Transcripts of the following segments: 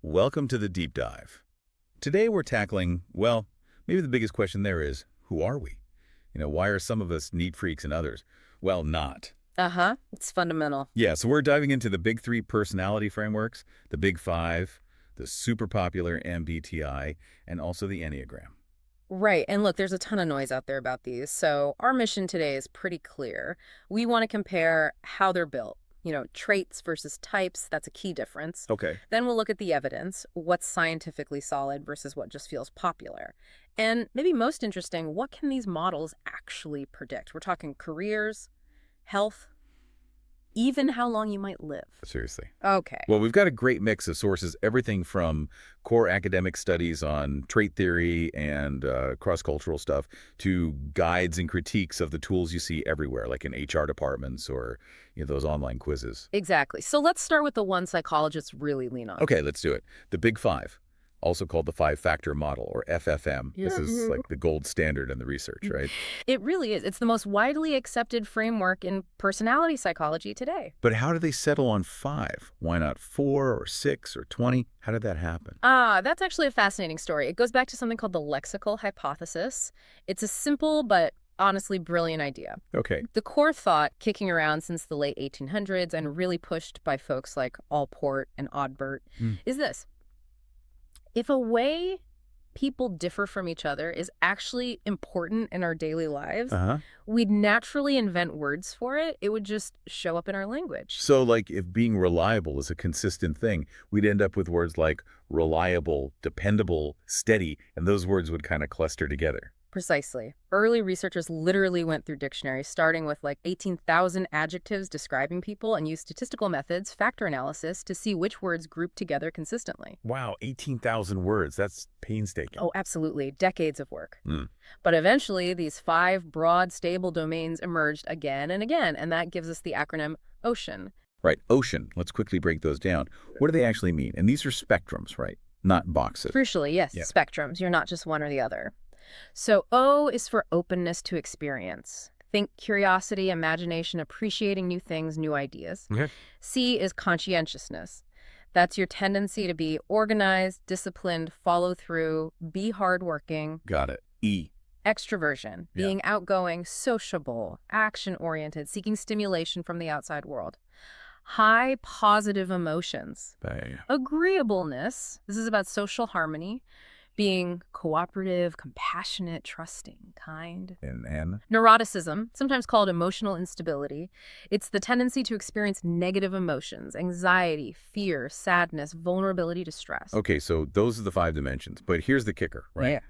Welcome to the deep dive. Today we're tackling, well, maybe the biggest question there is, who are we? Why are some of us neat freaks and others? Well, not. Uh-huh. It's fundamental. Yeah, so we're diving into the big three personality frameworks, the big five, the super popular MBTI, and also the Enneagram. Right. And look, there's a ton of noise out there about these. So our mission today is pretty clear. We want to compare how they're built. Traits versus types, that's a key difference. Okay. Then we'll look at the evidence, what's scientifically solid versus what just feels popular. And maybe most interesting, what can these models actually predict? We're talking careers, health, even how long you might live. Seriously. Okay. Well, we've got a great mix of sources, everything from core academic studies on trait theory and cross-cultural stuff to guides and critiques of the tools you see everywhere, like in HR departments or those online quizzes. Exactly. So let's start with the one psychologists really lean on. Okay, let's do it. The big five, also called the five-factor model, or FFM. Yeah. This is like the gold standard in the research, right? It really is. It's the most widely accepted framework in personality psychology today. But how do they settle on five? Why not 4 or 6 or 20? How did that happen? That's actually a fascinating story. It goes back to something called the lexical hypothesis. It's a simple but honestly brilliant idea. Okay. The core thought, kicking around since the late 1800s and really pushed by folks like Allport and Odbert, is this. If a way people differ from each other is actually important in our daily lives, we'd naturally invent words for it. It would just show up in our language. So, like, if being reliable is a consistent thing, we'd end up with words like reliable, dependable, steady, and those words would kind of cluster together. Precisely. Early researchers literally went through dictionaries, starting with like 18,000 adjectives describing people and used statistical methods, factor analysis, to see which words grouped together consistently. Wow, 18,000 words. That's painstaking. Oh, absolutely. Decades of work. But eventually, these 5 broad, stable domains emerged again and again, and that gives us the acronym OCEAN. Right, OCEAN. Let's quickly break those down. What do they actually mean? And these are spectrums, right? Not boxes. Crucially, yes, Yeah. spectrums. You're not just one or the other. So O is for openness to experience. Think curiosity, imagination, appreciating new things, new ideas. Okay. C is conscientiousness. That's your tendency to be organized, disciplined, follow through, be hardworking. Got it. E. Extroversion, Yeah. being outgoing, sociable, action-oriented, seeking stimulation from the outside world. High positive emotions. Agreeableness, this is about social harmony, being cooperative, compassionate, trusting, kind. And N. Neuroticism, sometimes called emotional instability, it's the tendency to experience negative emotions, anxiety, fear, sadness, vulnerability to stress. Okay, so those are the 5 dimensions. But here's the kicker, right? Yeah.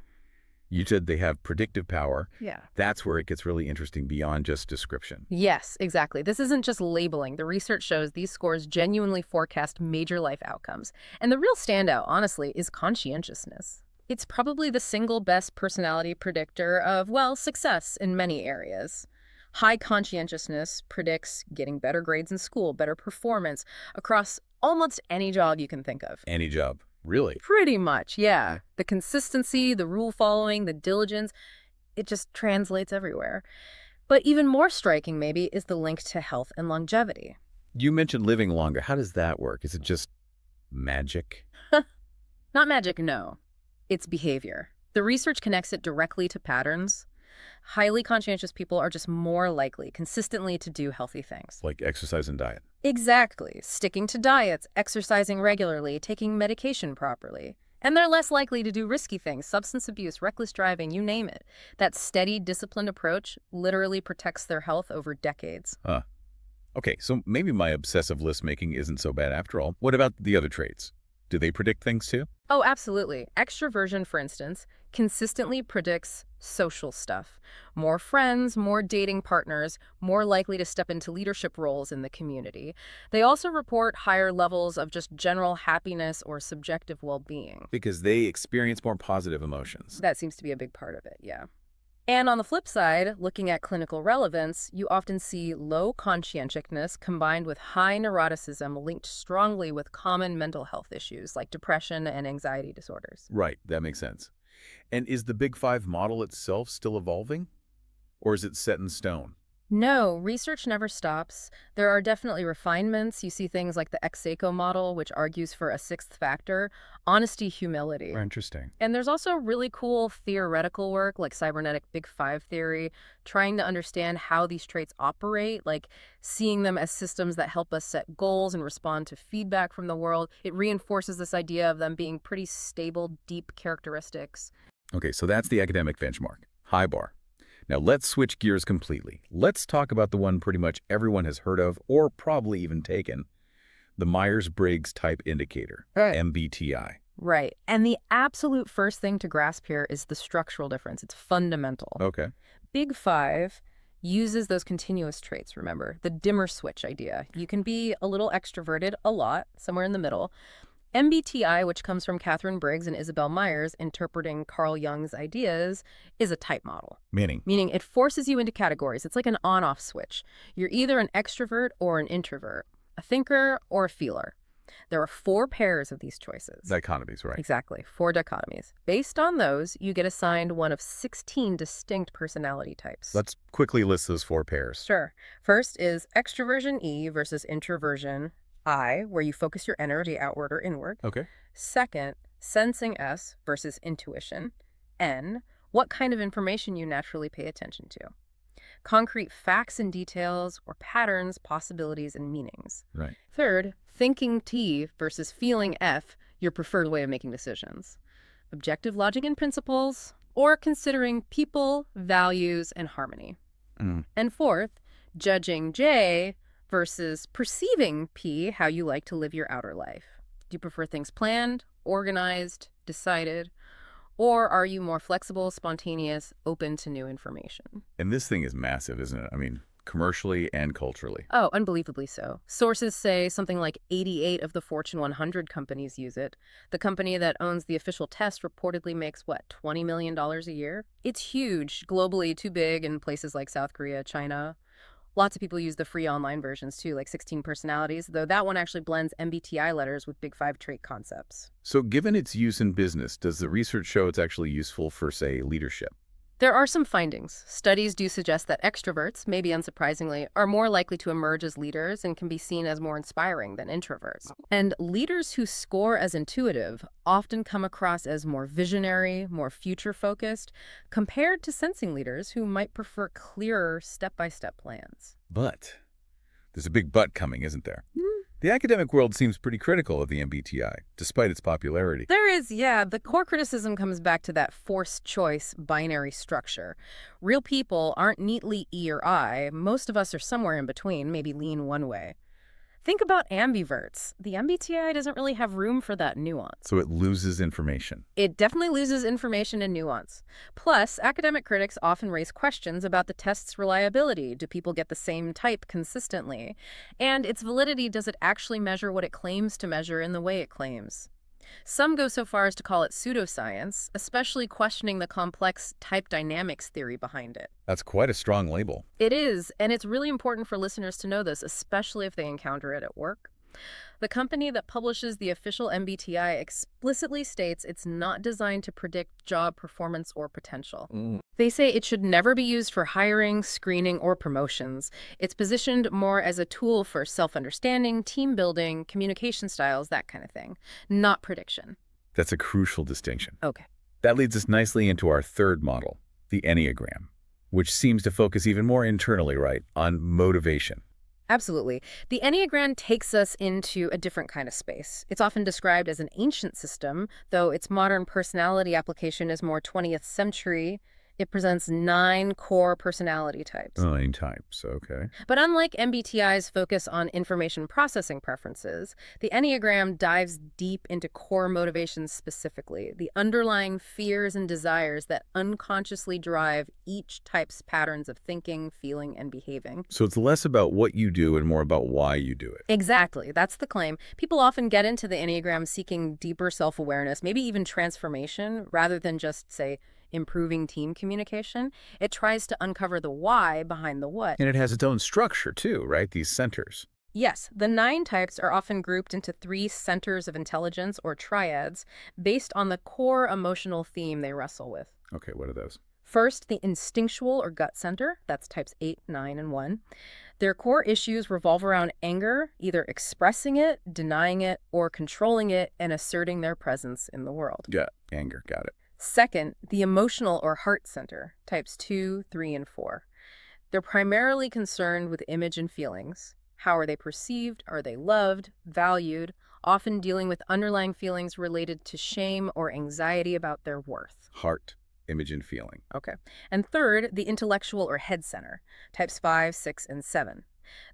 You said they have predictive power. Yeah. That's where it gets really interesting beyond just description. Yes, exactly. This isn't just labeling. The research shows these scores genuinely forecast major life outcomes. And the real standout, honestly, is conscientiousness. It's probably the single best personality predictor of, well, success in many areas. High conscientiousness predicts getting better grades in school, better performance across almost any job you can think of. Any job. Really? Pretty much, yeah. The consistency, the rule following, the diligence, it just translates everywhere. But even more striking, maybe, is the link to health and longevity. You mentioned living longer. How does that work? Is it just magic? Not magic, no. It's behavior. The research connects it directly to patterns. Highly conscientious people are just more likely consistently to do healthy things. Like exercise and diet. Exactly. Sticking to diets, exercising regularly, taking medication properly. And they're less likely to do risky things, substance abuse, reckless driving, you name it. That steady, disciplined approach literally protects their health over decades. Okay, so maybe my obsessive list making isn't so bad after all. What about the other traits? Do they predict things too? Oh, absolutely. Extroversion, for instance, consistently predicts social stuff. More friends, more dating partners, more likely to step into leadership roles in the community. They also report higher levels of just general happiness or subjective well-being. Because they experience more positive emotions. That seems to be a big part of it, yeah. And on the flip side, looking at clinical relevance, you often see low conscientiousness combined with high neuroticism linked strongly with common mental health issues like depression and anxiety disorders. Right, that makes sense. And is the Big Five model itself still evolving? Or is it set in stone? No, research never stops. There are definitely refinements. You see things like the Execo model, which argues for a sixth factor, honesty, humility. Interesting. And there's also really cool theoretical work like cybernetic Big Five theory, trying to understand how these traits operate, like seeing them as systems that help us set goals and respond to feedback from the world. It reinforces this idea of them being pretty stable, deep characteristics. Okay, so that's the academic benchmark. High bar. Now let's switch gears completely. Let's talk about the one pretty much everyone has heard of or probably even taken, the Myers-Briggs Type Indicator, Right. MBTI. Right. And the absolute first thing to grasp here is the structural difference. It's fundamental. Okay. Big Five uses those continuous traits, remember, the dimmer switch idea. You can be a little extroverted a lot, somewhere in the middle. MBTI, which comes from Catherine Briggs and Isabel Myers, interpreting Carl Jung's ideas, is a type model, Meaning? meaning it forces you into categories. It's like an on-off switch. You're either an extrovert or an introvert, a thinker or a feeler. There are 4 pairs of these choices. Dichotomies, right? Exactly, 4 dichotomies. Based on those, you get assigned one of 16 distinct personality types. Let's quickly list those 4 pairs. Sure. First is extroversion E versus introversion I, where you focus your energy outward or inward. Okay. Second, sensing S versus intuition N, what kind of information you naturally pay attention to. Concrete facts and details or patterns, possibilities, and meanings. Right. Third, thinking T versus feeling F, your preferred way of making decisions. Objective logic and principles, or considering people, values, and harmony. And fourth, judging J versus perceiving P, how you like to live your outer life. Do you prefer things planned, organized, decided, or are you more flexible, spontaneous, open to new information? And this thing is massive, isn't it? I mean, commercially and culturally. Oh, unbelievably so. Sources say something like 88 of the Fortune 100 companies use it. The company that owns the official test reportedly makes, what, $20 million a year? It's huge, globally too big in places like South Korea, China. Lots of people use the free online versions too, like 16 personalities, though that one actually blends MBTI letters with Big Five trait concepts. So given its use in business, does the research show it's actually useful for, say, leadership? There are some findings. Studies do suggest that extroverts, maybe unsurprisingly, are more likely to emerge as leaders and can be seen as more inspiring than introverts. And leaders who score as intuitive often come across as more visionary, more future-focused, compared to sensing leaders who might prefer clearer step-by-step plans. But there's a big but coming, isn't there? The academic world seems pretty critical of the MBTI, despite its popularity. There is, yeah. The core criticism comes back to that forced choice binary structure. Real people aren't neatly E or I. Most of us are somewhere in between, maybe lean one way. Think about ambiverts. The MBTI doesn't really have room for that nuance. So it loses information. It definitely loses information and nuance. Plus, academic critics often raise questions about the test's reliability. Do people get the same type consistently? And its validity, does it actually measure what it claims to measure in the way it claims? Some go so far as to call it pseudoscience, especially questioning the complex type dynamics theory behind it. That's quite a strong label. It is, and it's really important for listeners to know this, especially if they encounter it at work. The company that publishes the official MBTI explicitly states it's not designed to predict job performance or potential. They say it should never be used for hiring, screening, or promotions. It's positioned more as a tool for self-understanding, team building, communication styles, that kind of thing, not prediction. That's a crucial distinction. Okay. That leads us nicely into our third model, the Enneagram, which seems to focus even more internally, right, on motivation. Absolutely. The Enneagram takes us into a different kind of space. It's often described as an ancient system, though its modern personality application is more 20th century. It presents 9 core personality types. 9 types, okay. But unlike MBTI's focus on information processing preferences, the Enneagram dives deep into core motivations specifically, the underlying fears and desires that unconsciously drive each type's patterns of thinking, feeling, and behaving. So it's less about what you do and more about why you do it. Exactly. That's the claim. People often get into the Enneagram seeking deeper self-awareness, maybe even transformation, rather than just, say, improving team communication. It tries to uncover the why behind the what. And it has its own structure too, right? These centers. Yes, the 9 types are often grouped into 3 centers of intelligence or triads based on the core emotional theme they wrestle with. Okay, what are those? First, the instinctual or gut center, that's types 8, 9, and 1. Their core issues revolve around anger, either expressing it, denying it, or controlling it and asserting their presence in the world. Yeah, anger, got it. Second, the emotional or heart center, types 2, 3, and 4. They're primarily concerned with image and feelings. How are they perceived? Are they loved, valued? Often dealing with underlying feelings related to shame or anxiety about their worth. Heart, image, and feeling. Okay. And third, the intellectual or head center, types 5, 6, and 7.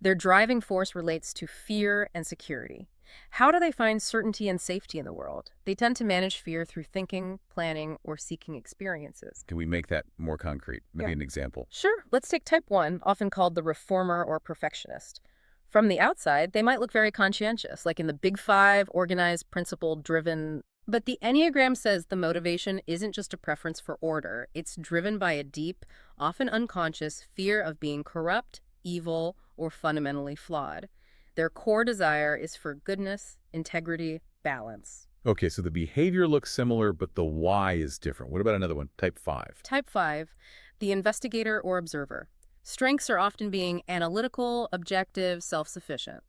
Their driving force relates to fear and security. How do they find certainty and safety in the world? They tend to manage fear through thinking, planning, or seeking experiences. Can we make that more concrete? Maybe Yeah. an example. Sure, let's take type 1, often called the reformer or perfectionist. From the outside, they might look very conscientious, like in the big five, organized, principled, driven. But the Enneagram says the motivation isn't just a preference for order. It's driven by a deep, often unconscious fear of being corrupt, evil, or fundamentally flawed. Their core desire is for goodness, integrity, balance. Okay, so the behavior looks similar, but the why is different. What about another one? Type 5. Type 5, the investigator or observer. Strengths are often being analytical, objective, self-sufficient.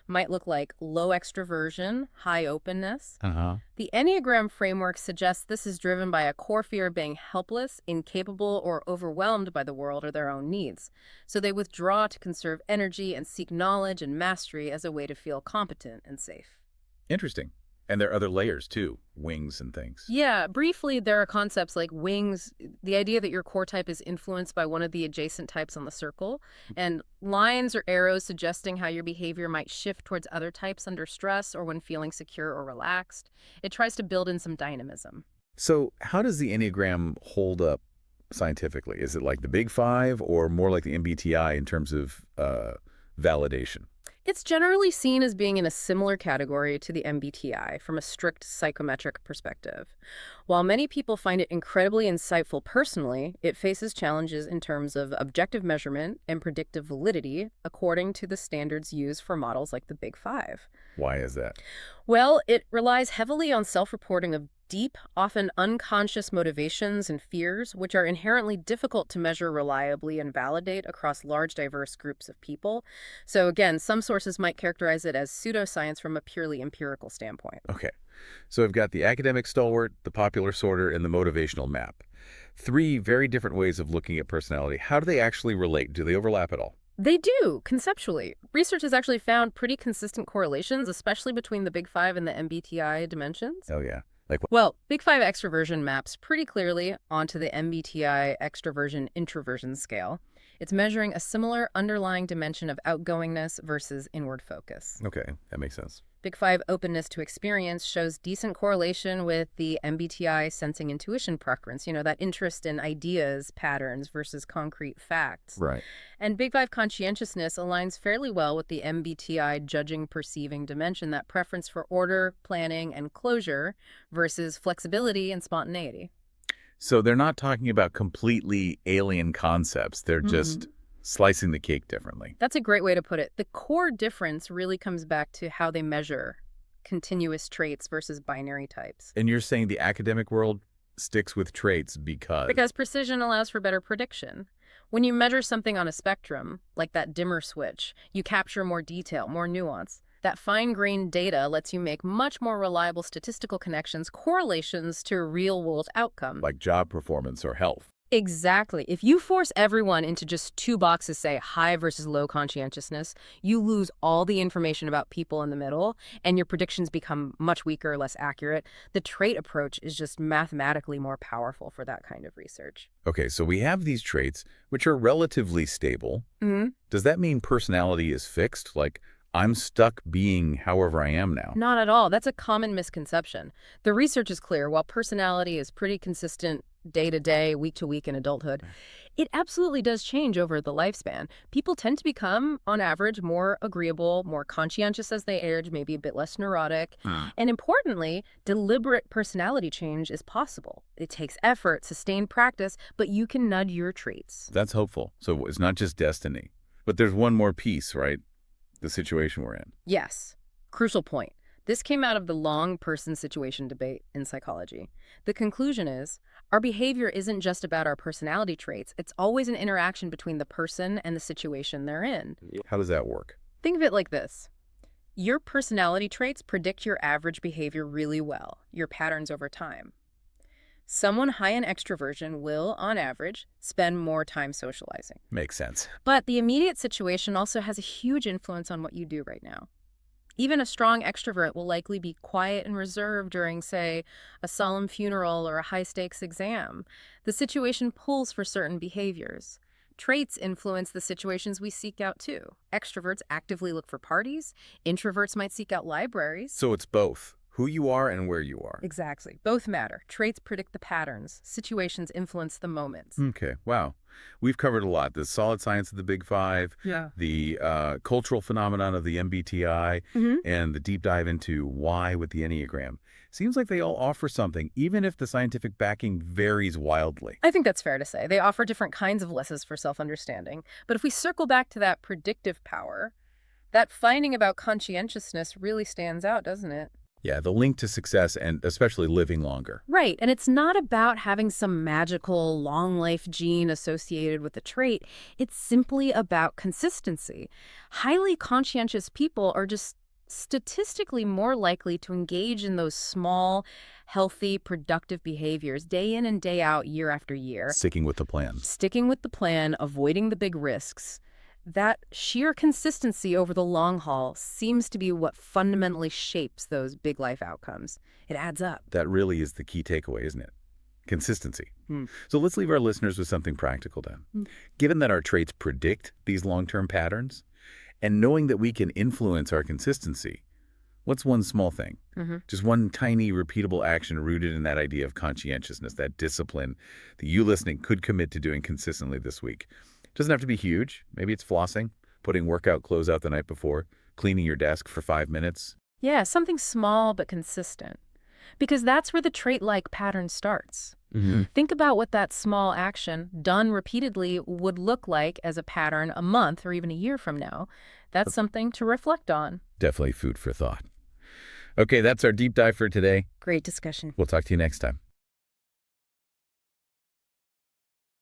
Might look like low extroversion, high openness. Uh-huh. The Enneagram framework suggests this is driven by a core fear of being helpless, incapable, or overwhelmed by the world or their own needs. So they withdraw to conserve energy and seek knowledge and mastery as a way to feel competent and safe. Interesting. And there are other layers, too. Wings and things. Yeah, briefly, there are concepts like wings, the idea that your core type is influenced by one of the adjacent types on the circle, and lines or arrows suggesting how your behavior might shift towards other types under stress or when feeling secure or relaxed. It tries to build in some dynamism. So how does the Enneagram hold up scientifically? Is it like the big five or more like the MBTI in terms of validation? It's generally seen as being in a similar category to the MBTI from a strict psychometric perspective. While many people find it incredibly insightful personally, it faces challenges in terms of objective measurement and predictive validity according to the standards used for models like the Big Five. Why is that? Well, it relies heavily on self-reporting of deep, often unconscious motivations and fears, which are inherently difficult to measure reliably and validate across large, diverse groups of people. So again, some sources might characterize it as pseudoscience from a purely empirical standpoint. Okay. So I've got the academic stalwart, the popular sorter, and the motivational map. Three very different ways of looking at personality. How do they actually relate? Do they overlap at all? They do, conceptually. Research has actually found pretty consistent correlations, especially between the Big Five and the MBTI dimensions. Oh, yeah. Like what? Well, Big Five extroversion maps pretty clearly onto the MBTI extroversion-introversion scale. It's measuring a similar underlying dimension of outgoingness versus inward focus. Okay, that makes sense. Big Five openness to experience shows decent correlation with the MBTI sensing intuition preference, that interest in ideas, patterns versus concrete facts. Right. And Big Five conscientiousness aligns fairly well with the MBTI judging perceiving dimension, that preference for order, planning, and closure versus flexibility and spontaneity. So they're not talking about completely alien concepts. They're just slicing the cake differently. That's a great way to put it. The core difference really comes back to how they measure continuous traits versus binary types. And you're saying the academic world sticks with traits because... Because precision allows for better prediction. When you measure something on a spectrum, like that dimmer switch, you capture more detail, more nuance. That fine-grained data lets you make much more reliable statistical connections, correlations to real-world outcomes. like job performance or health. Exactly. If you force everyone into just two boxes, say high versus low conscientiousness, you lose all the information about people in the middle, and your predictions become much weaker, less accurate. The trait approach is just mathematically more powerful for that kind of research. Okay, so we have these traits, which are relatively stable. Does that mean personality is fixed? Like, I'm stuck being however I am now? Not at all. That's a common misconception. The research is clear. While personality is pretty consistent day to day, week to week in adulthood, it absolutely does change over the lifespan. People tend to become, on average, more agreeable, more conscientious as they age, maybe a bit less neurotic. And importantly, deliberate personality change is possible. It takes effort, sustained practice, but you can nudge your traits. That's hopeful. So it's not just destiny. But there's one more piece, right? The situation we're in. Yes. Crucial point. This came out of the long person situation debate in psychology. The conclusion is our behavior isn't just about our personality traits, it's always an interaction between the person and the situation they're in. How does that work? Think of it like this. Your personality traits predict your average behavior really well, your patterns over time. Someone high in extroversion will, on average, spend more time socializing. Makes sense. But the immediate situation also has a huge influence on what you do right now. Even a strong extrovert will likely be quiet and reserved during, say, a solemn funeral or a high-stakes exam. The situation pulls for certain behaviors. Traits influence the situations we seek out too. Extroverts actively look for parties. Introverts might seek out libraries. So it's both who you are and where you are. Exactly. Both matter. Traits predict the patterns. Situations influence the moments. Okay, wow. We've covered a lot. The solid science of the Big Five, Yeah. the cultural phenomenon of the MBTI, and the deep dive into why with the Enneagram. Seems like they all offer something, even if the scientific backing varies wildly. I think that's fair to say. They offer different kinds of lessons for self-understanding. But if we circle back to that predictive power, that finding about conscientiousness really stands out, doesn't it? Yeah, the link to success and especially living longer. Right, and it's not about having some magical long life gene associated with the trait. It's simply about consistency. Highly conscientious people are just statistically more likely to engage in those small, healthy, productive behaviors day in and day out, year after year. Sticking with the plan. Sticking with the plan, avoiding the big risks. That sheer consistency over the long haul seems to be what fundamentally shapes those big life outcomes. It adds up. That really is the key takeaway, isn't it? Consistency. So let's leave our listeners with something practical then. Given that our traits predict these long-term patterns, and knowing that we can influence our consistency, what's one small thing? Just one tiny, repeatable action rooted in that idea of conscientiousness, that discipline that you listening could commit to doing consistently this week. Doesn't have to be huge. Maybe it's flossing, putting workout clothes out the night before, cleaning your desk for 5 minutes. Yeah, something small but consistent. Because that's where the trait-like pattern starts. Think about what that small action, done repeatedly, would look like as a pattern a month or even a year from now. That's something to reflect on. Definitely food for thought. Okay, that's our deep dive for today. Great discussion. We'll talk to you next time.